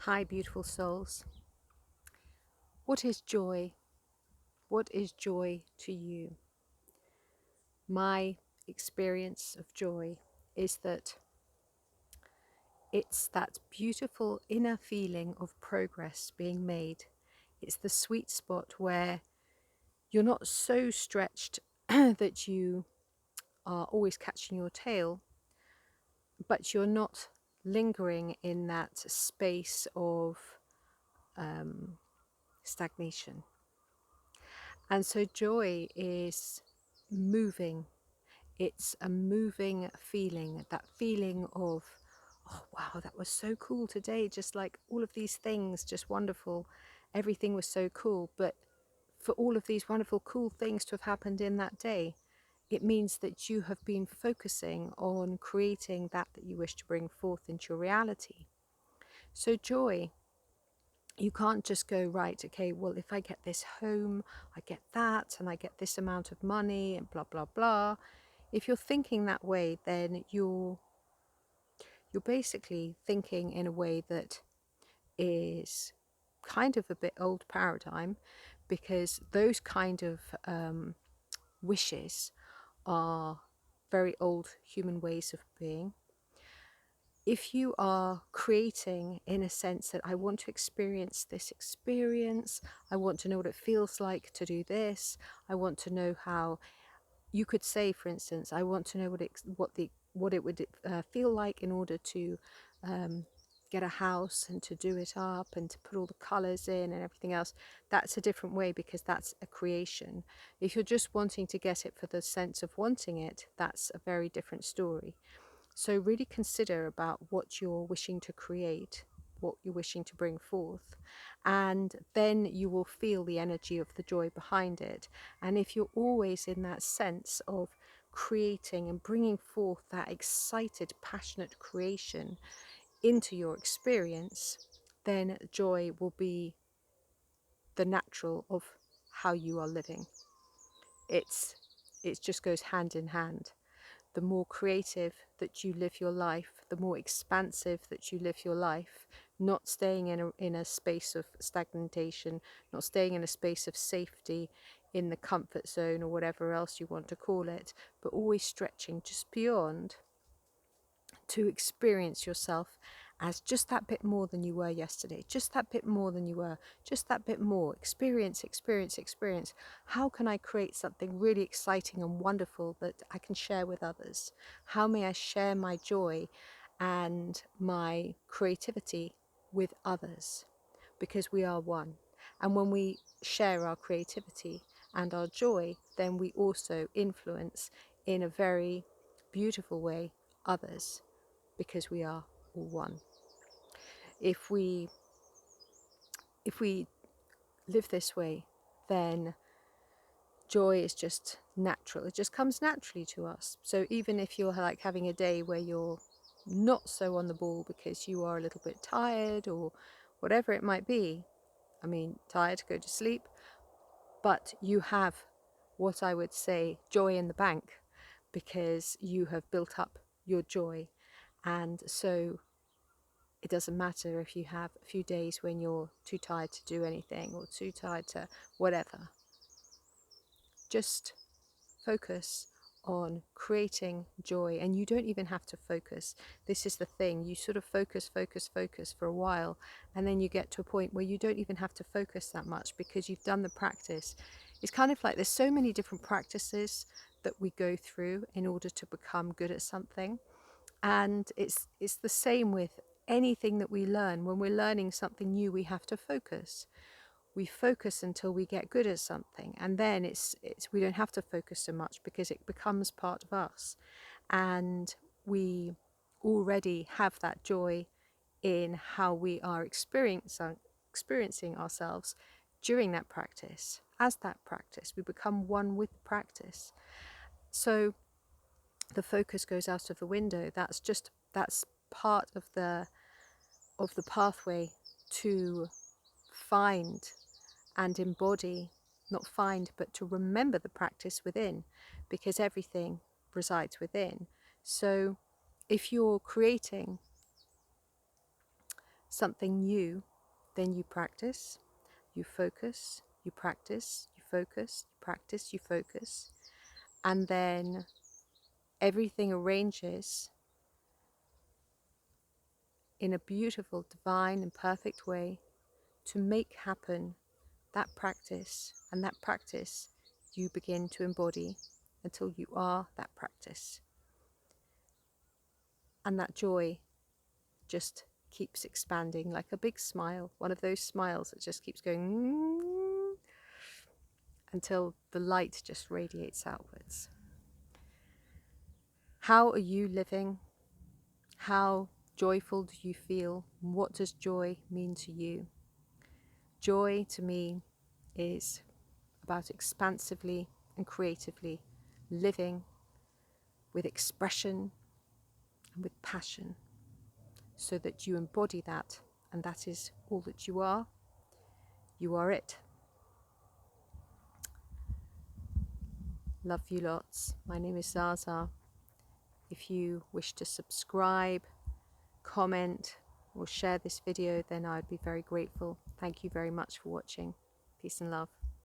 Hi, beautiful souls. What is joy? What is joy to you? My experience of joy is that it's that beautiful inner feeling of progress being made. It's the sweet spot where you're not so stretched that you are always catching your tail, but you're not lingering in that space of stagnation. And so joy is moving. It's a moving feeling, that feeling of, oh, wow, that was so cool today. Just like all of these things, just wonderful. Everything was so cool. But for all of these wonderful, cool things to have happened in that day, it means that you have been focusing on creating that you wish to bring forth into your reality. So joy, you can't just go, right, okay, well, if I get this home, I get that, and I get this amount of money, and blah, blah, blah. If you're thinking that way, then you're basically thinking in a way that is kind of a bit old paradigm, because those kind of wishes are very old human ways of being. If you are creating in a sense that I want to experience this experience, I want to know what it feels like to do this, I want to know how, you could say, for instance, I want to know what it would feel like in order to get a house and to do it up and to put all the colors in and everything else. That's a different way, because that's a creation. If you're just wanting to get it for the sense of wanting it, that's a very different story. So really consider about what you're wishing to create, what you're wishing to bring forth, and then you will feel the energy of the joy behind it. And if you're always in that sense of creating and bringing forth that excited, passionate creation into your experience, then joy will be the natural of how you are living. It just goes hand in hand. The more creative that you live your life, the more expansive that you live your life, not staying in a space of stagnation, not staying in a space of safety, in the comfort zone or whatever else you want to call it, but always stretching just beyond to experience yourself as just that bit more than you were yesterday, just that bit more than you were, just that bit more. Experience, experience, experience. How can I create something really exciting and wonderful that I can share with others? How may I share my joy and my creativity with others? Because we are one. And when we share our creativity and our joy, then we also influence in a very beautiful way others, because we are all one. If we live this way, then joy is just natural. It just comes naturally to us. So even if you're like having a day where you're not so on the ball because you are a little bit tired or whatever it might be, I mean, tired, go to sleep, but you have what I would say joy in the bank, because you have built up your joy. And so it doesn't matter if you have a few days when you're too tired to do anything or too tired to whatever. Just focus on creating joy, and you don't even have to focus. This is the thing, you sort of focus for a while, and then you get to a point where you don't even have to focus that much because you've done the practice. It's kind of like there's so many different practices that we go through in order to become good at something. And it's the same with anything that we learn. When we're learning something new, we have to focus. We focus until we get good at something, and then it's we don't have to focus so much because it becomes part of us, and we already have that joy in how we are experiencing ourselves during that practice. As that practice, we become one with practice. So the focus goes out of the window. That's part of the pathway to find and embody, not find, but to remember the practice within, because everything resides within. So if you're creating something new, then you practice, you focus, you practice, you focus, you practice, you focus, and then everything arranges in a beautiful, divine, and perfect way to make happen that practice, and that practice you begin to embody until you are that practice. And that joy just keeps expanding like a big smile, one of those smiles that just keeps going until the light just radiates outwards. How are you living? How joyful do you feel? What does joy mean to you? Joy to me is about expansively and creatively living with expression and with passion, so that you embody that, and that is all that you are. You are it. Love you lots. My name is Zaza. If you wish to subscribe, comment, or share this video, then I'd be very grateful. Thank you very much for watching. Peace and love.